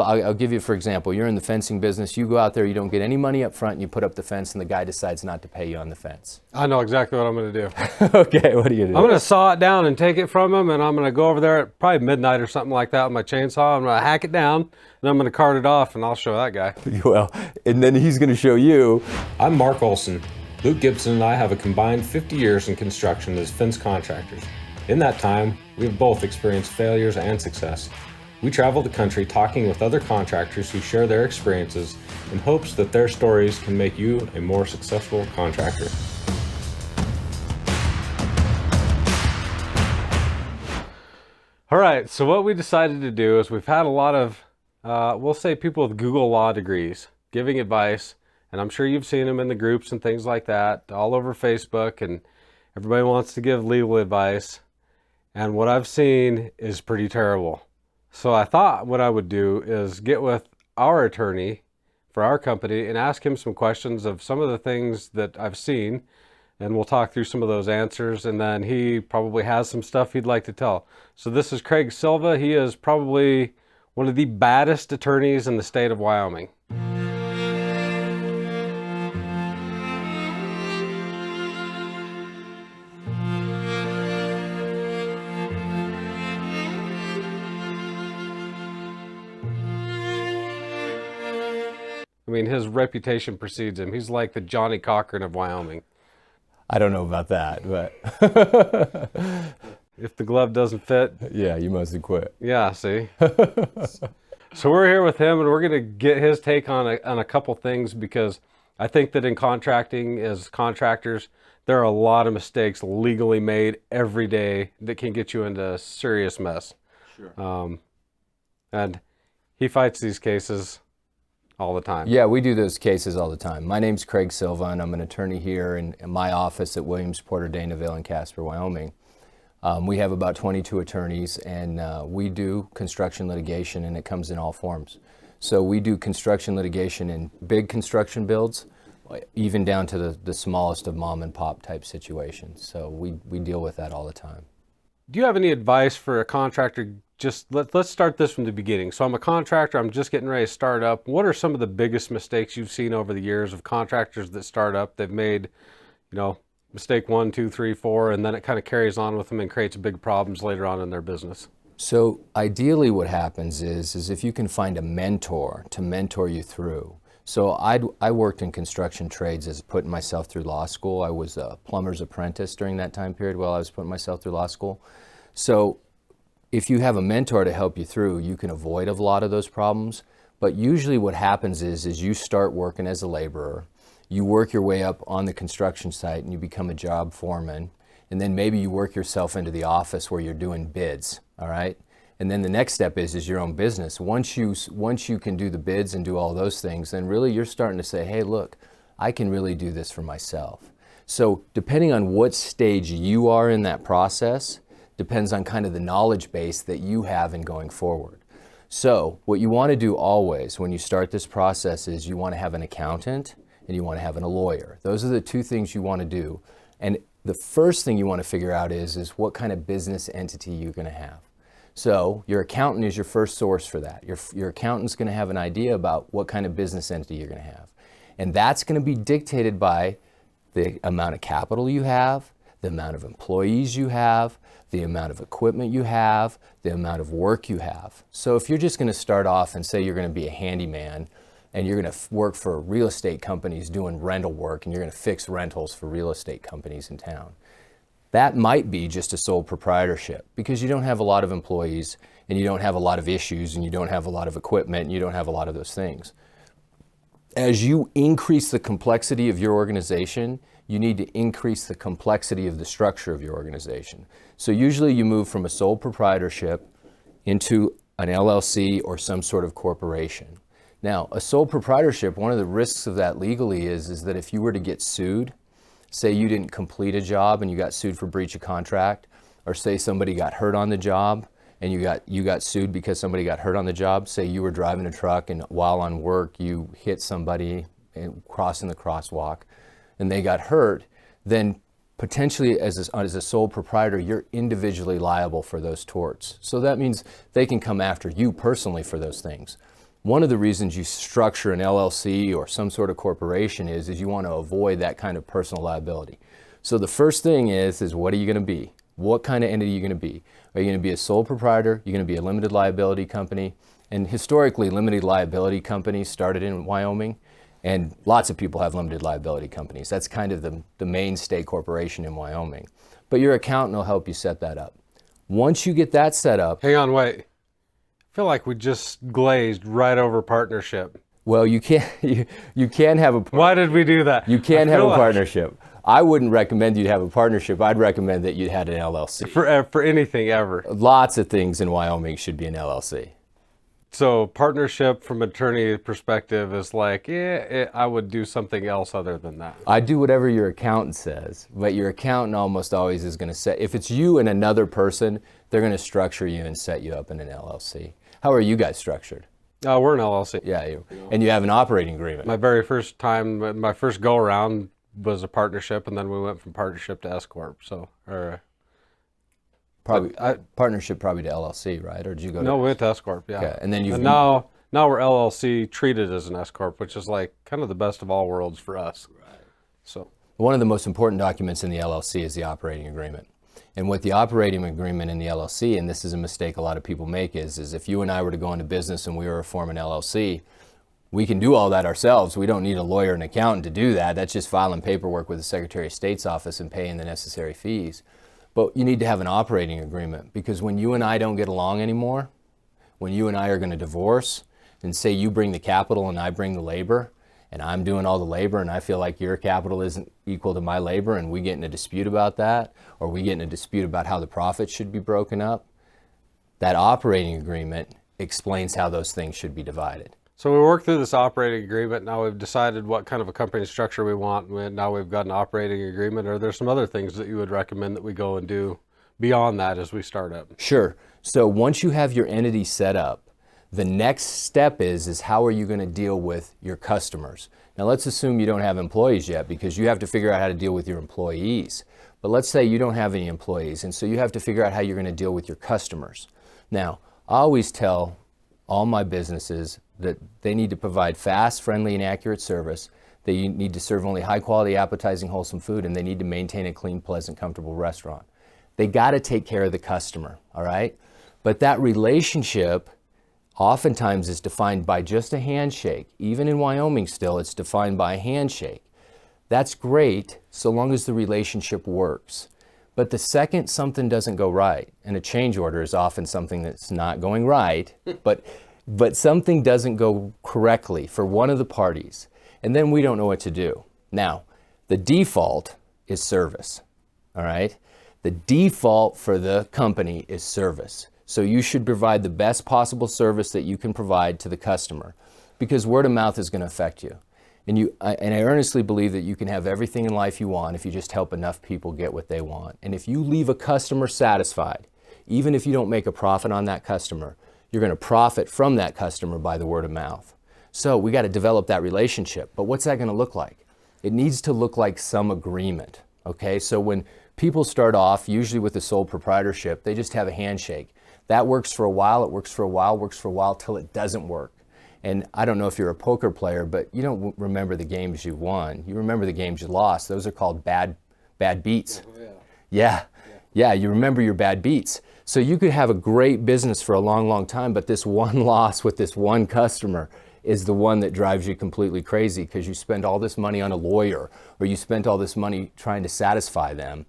I'll give you, for example, you're in the fencing business, you go out there, you don't get any money up front, and you put up the fence, and the guy decides not to pay you on the fence. I know exactly what I'm going to do. Okay, what do you do? I'm going to saw it down and take it from him, and I'm going to go over there at probably midnight or something like that with my chainsaw. I'm going to hack it down, and I'm going to cart it off, and I'll show that guy. Well, and then he's going to show you. I'm Mark Olson. Luke Gibson and I have a combined 50 years in construction as fence contractors. In that time, we have both experienced failures and success. We travel the country talking with other contractors who share their experiences in hopes that their stories can make you a more successful contractor. All right, so what we decided to do is we've had a lot of, we'll say people with Google Law degrees giving advice, and I'm sure you've seen them in the groups and things like that, all over Facebook, and everybody wants to give legal advice, and what I've seen is pretty terrible. So I thought what I would do is get with our attorney for our company and ask him some questions of some of the things that I've seen, and we'll talk through some of those answers, and then he probably has some stuff he'd like to tell. So this is Craig Silva. He is probably one of the baddest attorneys in the state of Wyoming. I mean, his reputation precedes him. He's like the Johnny Cochran of Wyoming. I don't know about that, but if the glove doesn't fit, yeah, you must have quit. Yeah, see. So we're here with him, and we're going to get his take on a couple things, because I think that in contracting as contractors, there are a lot of mistakes legally made every day that can get you into a serious mess. Sure. And he fights these cases all the time. Yeah, we do those cases all the time. My name's Craig Silva, and I'm an attorney here in my office at Williams, Porter, Dana, Vale, and Casper, Wyoming. We have about 22 attorneys, and we do construction litigation, and it comes in all forms. So we do construction litigation in big construction builds, even down to the smallest of mom and pop type situations. So we deal with that all the time. Do you have any advice for a contractor? Just let's start this from the beginning. So I'm a contractor, I'm just getting ready to start up. What are some of the biggest mistakes you've seen over the years of contractors that start up? They've made, mistake 1, 2, 3, 4, and then it kind of carries on with them and creates big problems later on in their business. So ideally what happens is if you can find a mentor to mentor you through. So I worked in construction trades as putting myself through law school. I was a plumber's apprentice during that time period while I was putting myself through law school. So if you have a mentor to help you through, you can avoid a lot of those problems. But usually what happens is you start working as a laborer, you work your way up on the construction site and you become a job foreman, and then maybe you work yourself into the office where you're doing bids, all right? And then the next step is your own business. Once you can do the bids and do all those things, then really you're starting to say, hey, look, I can really do this for myself. So depending on what stage you are in that process, depends on kind of the knowledge base that you have in going forward. So what you want to do always when you start this process is you want to have an accountant and you want to have a lawyer. Those are the two things you want to do. And the first thing you want to figure out is what kind of business entity you're going to have. So your accountant is your first source for that. Your accountant's going to have an idea about what kind of business entity you're going to have. And that's going to be dictated by the amount of capital you have, the amount of employees you have, the amount of equipment you have, the amount of work you have. So if you're just going to start off and say you're going to be a handyman and you're going to work for real estate companies doing rental work and you're going to fix rentals for real estate companies in town, that might be just a sole proprietorship because you don't have a lot of employees and you don't have a lot of issues and you don't have a lot of equipment and you don't have a lot of those things. As you increase the complexity of your organization, you need to increase the complexity of the structure of your organization. So usually you move from a sole proprietorship into an LLC or some sort of corporation. Now, a sole proprietorship, one of the risks of that legally is that if you were to get sued, say you didn't complete a job and you got sued for breach of contract, or say somebody got hurt on the job and you got sued because somebody got hurt on the job, say you were driving a truck and while on work you hit somebody crossing the crosswalk and they got hurt, then potentially as a sole proprietor, you're individually liable for those torts. So that means they can come after you personally for those things. One of the reasons you structure an LLC or some sort of corporation is you want to avoid that kind of personal liability. So the first thing is what are you going to be? What kind of entity are you going to be? Are you going to be a sole proprietor? Are you going to be a limited liability company? And historically, limited liability companies started in Wyoming, and lots of people have limited liability companies. That's kind of the mainstay corporation in Wyoming. But your accountant will help you set that up. Once you get that set up... Hang on, wait. I feel like we just glazed right over partnership. Well, you can't have a... Why did we do that? You can't have a partnership. I wouldn't recommend you have a partnership. I'd recommend that you had an LLC. For anything ever. Lots of things in Wyoming should be an LLC. So partnership from attorney perspective is like, I would do something else other than that. I do whatever your accountant says, but your accountant almost always is going to set, if it's you and another person, they're going to structure you and set you up in an LLC. How are you guys structured? We're an LLC. Yeah, and you have an operating agreement. My very first time, my first go around was a partnership, and then we went from partnership to s-corp. So, partnership probably to LLC, right? Or did you go? No, we went to s-corp. Yeah. Okay. And then now we're LLC treated as an s-corp, which is like kind of the best of all worlds for us. Right. So one of the most important documents in the LLC is the operating agreement. And what the operating agreement in the LLC, and this is a mistake a lot of people make, is if you and I were to go into business and we were to form an LLC, we can do all that ourselves. We don't need a lawyer and accountant to do that. That's just filing paperwork with the Secretary of State's office and paying the necessary fees. But you need to have an operating agreement, because when you and I don't get along anymore, when you and I are going to divorce, and say you bring the capital and I bring the labor, and I'm doing all the labor and I feel like your capital isn't equal to my labor, and we get in a dispute about that, or we get in a dispute about how the profits should be broken up, that operating agreement explains how those things should be divided. So we worked through this operating agreement. Now we've decided what kind of a company structure we want. Now we've got an operating agreement. Are there some other things that you would recommend that we go and do beyond that as we start up? Sure. So once you have your entity set up, the next step is how are you going to deal with your customers? Now let's assume you don't have employees yet, because you have to figure out how to deal with your employees. But let's say you don't have any employees, and so you have to figure out how you're going to deal with your customers. Now, I always tell all my businesses that they need to provide fast, friendly, and accurate service. They need to serve only high-quality, appetizing, wholesome food, and they need to maintain a clean, pleasant, comfortable restaurant. They got to take care of the customer, all right? But that relationship oftentimes is defined by just a handshake. Even in Wyoming still, it's defined by a handshake. That's great so long as the relationship works. But the second something doesn't go right, and a change order is often something that's not going right, but something doesn't go correctly for one of the parties, and then we don't know what to do. Now, the default is service, all right? The default for the company is service. So you should provide the best possible service that you can provide to the customer, because word of mouth is going to affect you. And I earnestly believe that you can have everything in life you want if you just help enough people get what they want. And if you leave a customer satisfied, even if you don't make a profit on that customer, you're going to profit from that customer by the word of mouth. So we got to develop that relationship. But what's that going to look like? It needs to look like some agreement. Okay, so when people start off, usually with a sole proprietorship, they just have a handshake. That works for a while, it works for a while, works for a while, till it doesn't work. And I don't know if you're a poker player, but you don't remember the games you won. You remember the games you lost. Those are called bad beats. Yeah, you remember your bad beats. So you could have a great business for a long, long time, but this one loss with this one customer is the one that drives you completely crazy, because you spend all this money on a lawyer, or you spent all this money trying to satisfy them.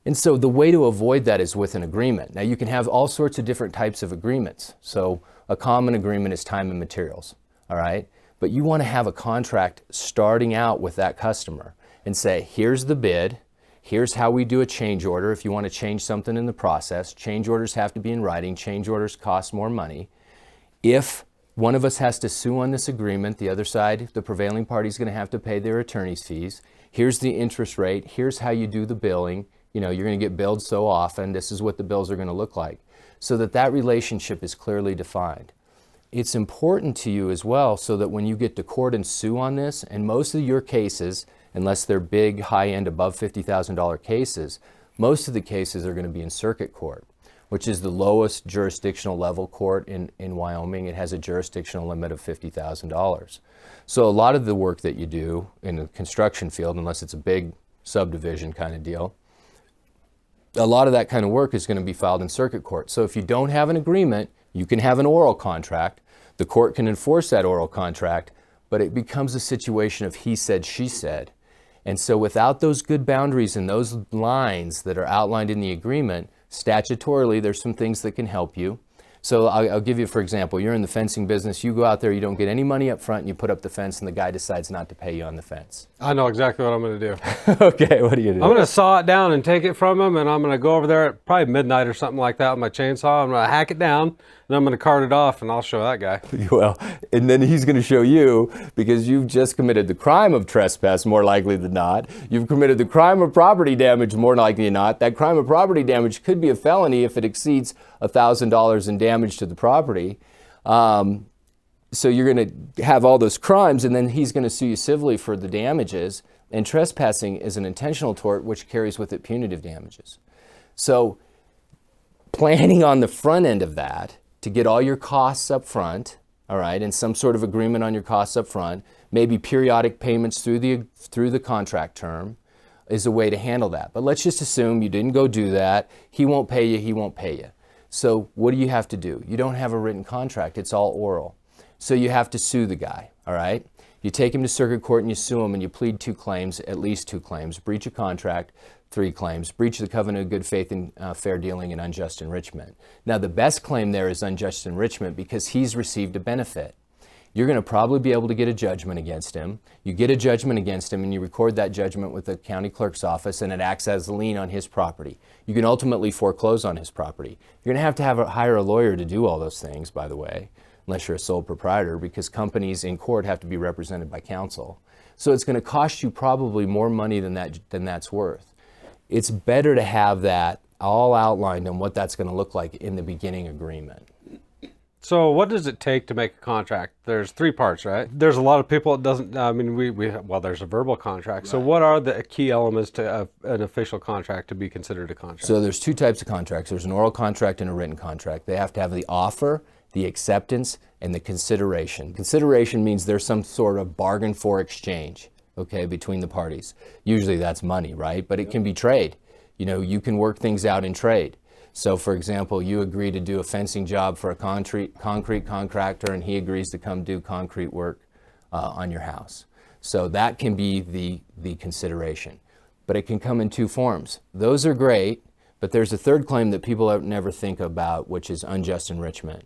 And so the way to avoid that is with an agreement. Now you can have all sorts of different types of agreements. So a common agreement is time and materials, all right? But you want to have a contract starting out with that customer and say, here's the bid, here's how we do a change order if you want to change something in the process. Change orders have to be in writing. Change orders cost more money. If one of us has to sue on this agreement, the other side, the prevailing party, is going to have to pay their attorney's fees. Here's the interest rate. Here's how you do the billing. You know, you're going to get billed so often. This is what the bills are going to look like, so that that relationship is clearly defined. It's important to you as well, so that when you get to court and sue on this, and most of your cases, unless they're big, high-end, above $50,000 cases, most of the cases are going to be in circuit court. which is the lowest jurisdictional level court in Wyoming. It has a jurisdictional limit of $50,000. So a lot of the work that you do in the construction field, unless it's a big subdivision kind of deal, a lot of that kind of work is going to be filed in circuit court. So if you don't have an agreement, you can have an oral contract. The court can enforce that oral contract, but it becomes a situation of he said, she said. And so without those good boundaries and those lines that are outlined in the agreement, statutorily, there's some things that can help you. So I'll give you, for example, you're in the fencing business, you go out there, you don't get any money up front, and you put up the fence, and the guy decides not to pay you on the fence. I know exactly what I'm going to do. Okay, what do you do? I'm going to saw it down and take it from him, and I'm going to go over there at probably midnight or something like that with my chainsaw. I'm going to hack it down, and I'm going to cart it off, and I'll show that guy. Well, and then he's going to show you, because you've just committed the crime of trespass, more likely than not. You've committed the crime of property damage, more likely than not. That crime of property damage could be a felony if it exceeds $1,000 in damage to the property. So you're going to have all those crimes, and then he's going to sue you civilly for the damages. And trespassing is an intentional tort, which carries with it punitive damages. So planning on the front end of that to get all your costs up front, all right, and some sort of agreement on your costs up front, maybe periodic payments through the contract term, is a way to handle that. But let's just assume you didn't go do that. He won't pay you, he won't pay you. So what do you have to do? You don't have a written contract, it's all oral. So you have to sue the guy, all right? You take him to circuit court and you sue him and you plead 2 claims, at least 2 claims, breach of contract, 3 claims, breach of the covenant of good faith and fair dealing, and unjust enrichment. Now the best claim there is unjust enrichment because he's received a benefit. You're going to probably be able to get a judgment against him. You get a judgment against him and you record that judgment with the county clerk's office, and it acts as a lien on his property. You can ultimately foreclose on his property. You're going to have hire a lawyer to do all those things, by the way, unless you're a sole proprietor, because companies in court have to be represented by counsel. So it's going to cost you probably more money than that's worth. It's better to have that all outlined on what that's going to look like in the beginning agreement. So what does it take to make a contract? There's 3 parts, right? There's a lot of people that doesn't, I mean, well, there's a verbal contract. Right. So what are the key elements to an official contract to be considered a contract? So there's 2 types of contracts. There's an oral contract and a written contract. They have to have the offer, the acceptance, and the consideration. Consideration means there's some sort of bargain for exchange, okay, between the parties. Usually that's money, right? But it can be trade. You know, you can work things out in trade. So for example, you agree to do a fencing job for a concrete contractor, and he agrees to come do concrete work on your house. So that can be the consideration. But it can come in 2 forms. Those are great, but there's a third claim that people never think about, which is unjust enrichment.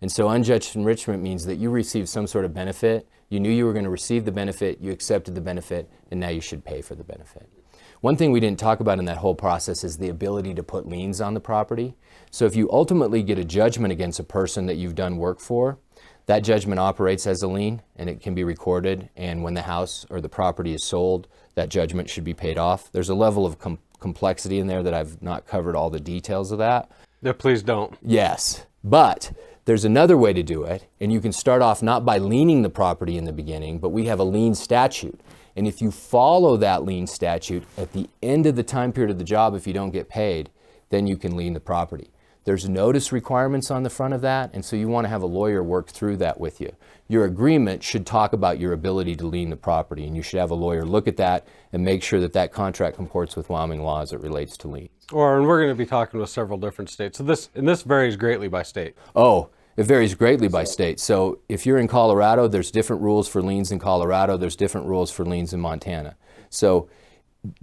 And so unjust enrichment means that you received some sort of benefit, you knew you were going to receive the benefit, you accepted the benefit, and now you should pay for the benefit. One thing we didn't talk about in that whole process is the ability to put liens on the property. So if you ultimately get a judgment against a person that you've done work for, that judgment operates as a lien and it can be recorded, and when the house or the property is sold, that judgment should be paid off. There's a level of complexity in there that I've not covered all the details of that. Yeah, please don't. Yes, but there's another way to do it, and you can start off not by liening the property in the beginning, but we have a lien statute. And if you follow that lien statute, at the end of the time period of the job, if you don't get paid, then you can lien the property. There's notice requirements on the front of that, and so you want to have a lawyer work through that with you. Your agreement should talk about your ability to lien the property, and you should have a lawyer look at that and make sure that that contract comports with Wyoming law as it relates to liens. And we're going to be talking with several different states. So this varies greatly by state. Oh, it varies greatly by state. So if you're in Colorado, there's different rules for liens in Colorado. There's different rules for liens in Montana. So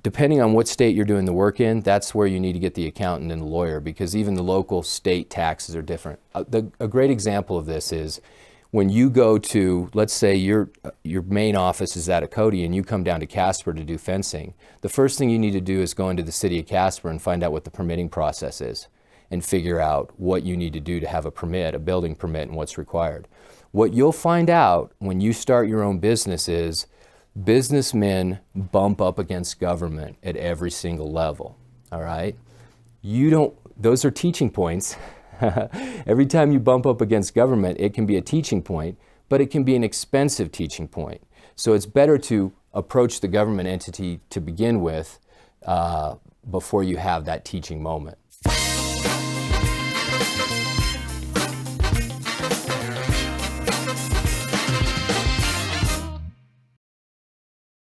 depending on what state you're doing the work in, that's where you need to get the accountant and the lawyer, because even the local state taxes are different. A great example of this is when you go to, let's say your main office is at Cody and you come down to Casper to do fencing, the first thing you need to do is go into the city of Casper and find out what the permitting process is and figure out what you need to do to have a permit, a building permit, and what's required. What you'll find out when you start your own business is businessmen bump up against government at every single level, all right? Those are teaching points. Every time you bump up against government, it can be a teaching point, but it can be an expensive teaching point. So it's better to approach the government entity to begin with before you have that teaching moment.